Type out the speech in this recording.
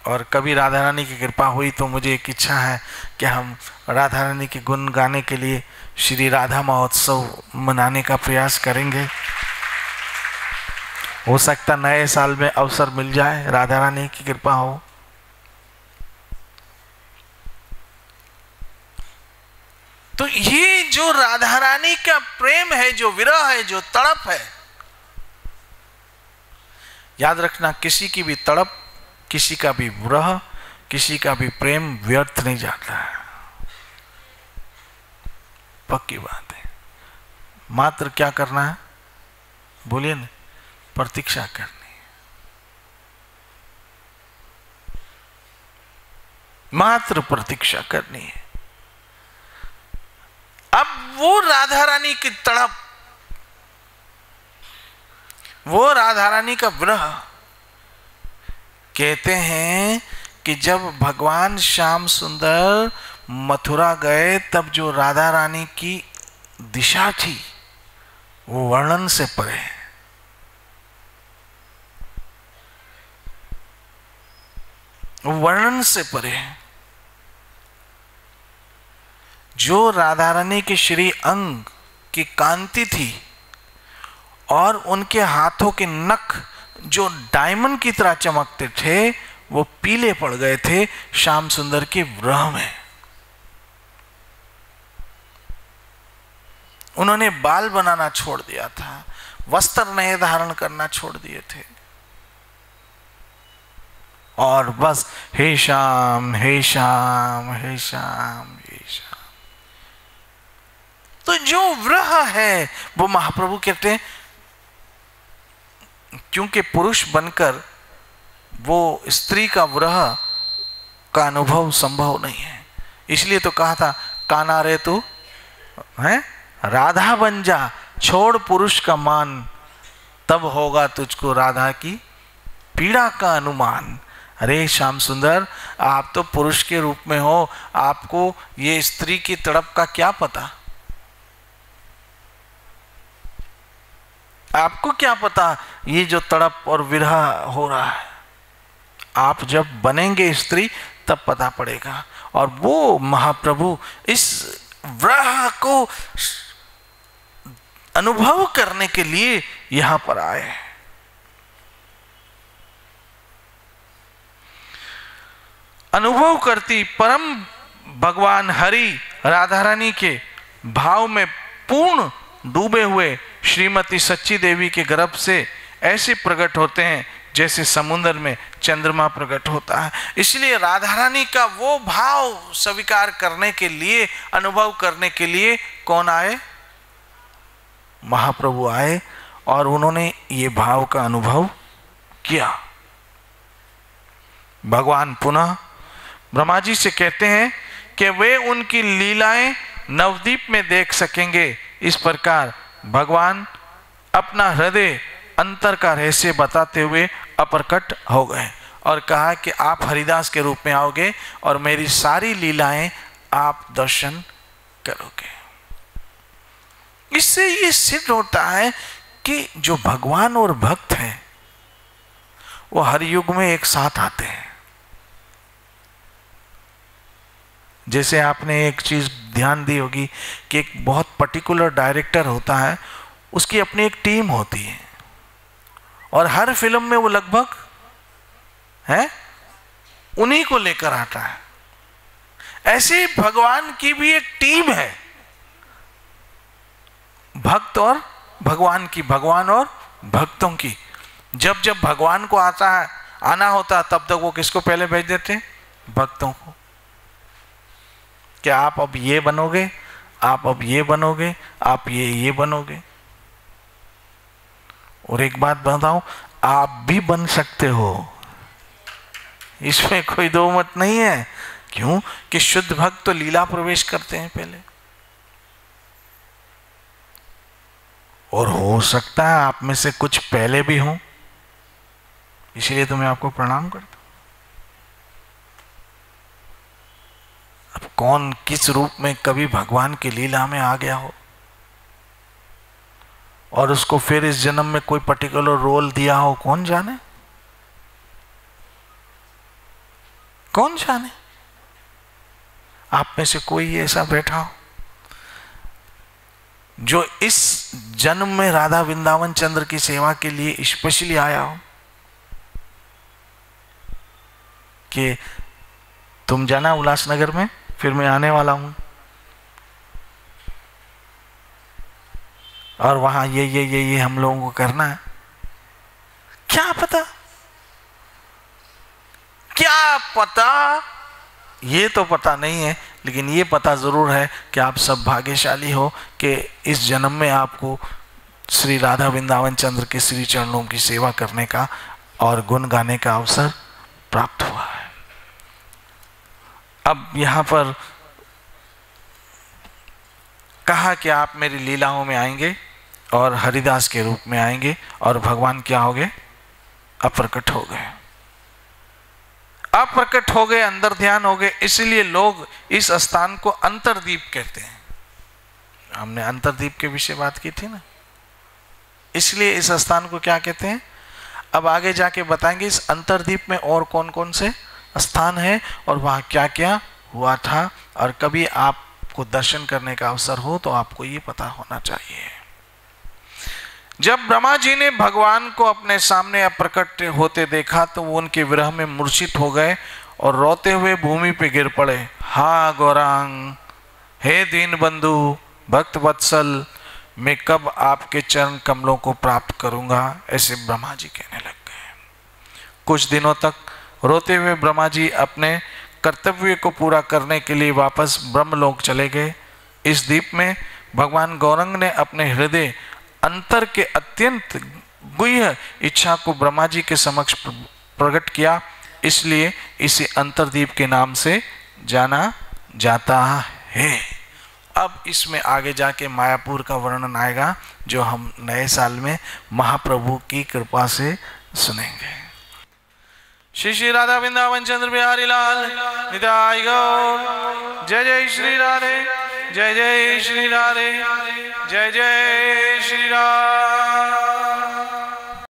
और कभी राधा रानी की कृपा हुई तो मुझे एक इच्छा है कि हम राधा रानी के गुण गाने के लिए श्री राधा महोत्सव मनाने का प्रयास करेंगे। हो सकता नए साल में अवसर मिल जाए, राधा रानी की कृपा हो। तो ये जो राधा रानी का प्रेम है, जो विरह है, जो तड़प है, याद रखना किसी की भी तड़प, किसी का भी विरह, किसी का भी प्रेम व्यर्थ नहीं जाता है, पक्की बात है। मात्र क्या करना है, बोलिए ना, प्रतीक्षा करनी है, मात्र प्रतीक्षा करनी है। अब वो राधा रानी की तड़प, वो राधा रानी का विरह, कहते हैं कि जब भगवान श्याम सुंदर मथुरा गए तब जो राधा रानी की दिशा थी वो वर्णन से परे है। वर्णन से परे है। जो राधा रानी के श्री अंग की कांति थी और उनके हाथों के नख जो डायमंड की तरह चमकते थे वो पीले पड़ गए थे श्याम सुंदर के विरह में। उन्होंने बाल बनाना छोड़ दिया था, वस्त्र नए धारण करना छोड़ दिए थे और बस हे श्याम हे श्याम हे श्याम हे श्याम। तो जो विरह है वो महाप्रभु कहते हैं, क्योंकि पुरुष बनकर वो स्त्री का विरह का अनुभव संभव नहीं है, इसलिए तो कहा था काना रे तू है राधा बन जा, छोड़ पुरुष का मान, तब होगा तुझको राधा की पीड़ा का अनुमान। अरे श्याम सुंदर, आप तो पुरुष के रूप में हो, आपको ये स्त्री की तड़प का क्या पता, आपको क्या पता ये जो तड़प और विरह हो रहा है। आप जब बनेंगे स्त्री तब पता पड़ेगा। और वो महाप्रभु इस विरह को अनुभव करने के लिए यहां पर आए। अनुभव करती परम भगवान हरि राधा रानी के भाव में पूर्ण डूबे हुए श्रीमती सच्ची देवी के गर्भ से ऐसे प्रकट होते हैं जैसे समुद्र में चंद्रमा प्रकट होता है। इसलिए राधा रानी का वो भाव स्वीकार करने के लिए, अनुभव करने के लिए कौन आए, महाप्रभु आए और उन्होंने ये भाव का अनुभव किया। भगवान पुनः ब्रह्मा जी से कहते हैं कि वे उनकी लीलाएं नवदीप में देख सकेंगे। इस प्रकार भगवान अपना हृदय अंतर का रहस्य बताते हुए अप्रकट हो गए और कहा कि आप हरिदास के रूप में आओगे और मेरी सारी लीलाएं आप दर्शन करोगे। इससे ये सिद्ध होता है कि जो भगवान और भक्त हैं वो हर युग में एक साथ आते हैं। जैसे आपने एक चीज ध्यान दी होगी कि एक बहुत पर्टिकुलर डायरेक्टर होता है, उसकी अपनी एक टीम होती है और हर फिल्म में वो लगभग है उन्हीं को लेकर आता है। ऐसे ही भगवान की भी एक टीम है, भक्त और भगवान की, भगवान और भक्तों की। जब जब भगवान को आना होता तब तक वो किसको पहले भेज देते, भक्तों को, कि आप अब ये बनोगे, आप अब ये बनोगे, आप ये बनोगे। और एक बात बताऊं, आप भी बन सकते हो, इसमें कोई दो मत नहीं है। क्यों कि शुद्ध भक्त तो लीला प्रवेश करते हैं पहले, और हो सकता है आप में से कुछ पहले भी हों, इसलिए तो मैं आपको प्रणाम करता हूं। अब कौन किस रूप में कभी भगवान की लीला में आ गया हो और उसको फिर इस जन्म में कोई पर्टिकुलर रोल दिया हो, कौन जाने। कौन जाने। आप में से कोई ऐसा बैठा हो जो इस जन्म में राधा वृंदावन चंद्र की सेवा के लिए स्पेशली आया हो कि तुम जाना उल्लासनगर में, फिर मैं आने वाला हूं और वहां ये हम लोगों को करना है। क्या पता, क्या पता, ये तो पता नहीं है, लेकिन ये पता जरूर है कि आप सब भाग्यशाली हो कि इस जन्म में आपको श्री राधा वृंदावन चंद्र के श्री चरणों की सेवा करने का और गुण गाने का अवसर प्राप्त हुआ है। अब यहां पर कहा कि आप मेरी लीलाओं में आएंगे और हरिदास के रूप में आएंगे और भगवान क्या हो गए, अप्रकट हो गए, अप्रकट हो गए, अंदर ध्यान हो गए। इसलिए लोग इस स्थान को अंतरदीप कहते हैं। हमने अंतरदीप के विषय बात की थी ना, इसलिए इस स्थान को क्या कहते हैं। अब आगे जाके बताएंगे इस अंतरदीप में और कौन कौन से स्थान है और वहां क्या क्या हुआ था, और कभी आपको दर्शन करने का अवसर हो तो आपको ये पता होना चाहिए। जब ब्रह्मा जी ने भगवान को अपने सामने अप्रकट होते देखा तो वो उनके विरह में मूर्छित हो गए और रोते हुए भूमि पे गिर पड़े। हा गौरांग, हे दीन बंधु भक्त वत्सल, मैं कब आपके चरण कमलों को प्राप्त करूंगा, ऐसे ब्रह्मा जी कहने लग गए। कुछ दिनों तक रोते हुए ब्रह्मा जी अपने कर्तव्य को पूरा करने के लिए वापस ब्रह्मलोक चले गए। इस द्वीप में भगवान गौरंग ने अपने हृदय अंतर के अत्यंत गुह्य इच्छा को ब्रह्मा जी के समक्ष प्रकट किया, इसलिए इसे अंतरदीप के नाम से जाना जाता है। अब इसमें आगे जाके मायापुर का वर्णन आएगा जो हम नए साल में महाप्रभु की कृपा से सुनेंगे। श्री श्री राधा वृंदावन चंद्र बिहारी लाल निताय गौर। जय जय श्री राधे, जय जय श्री राधे, जय जय श्री राम।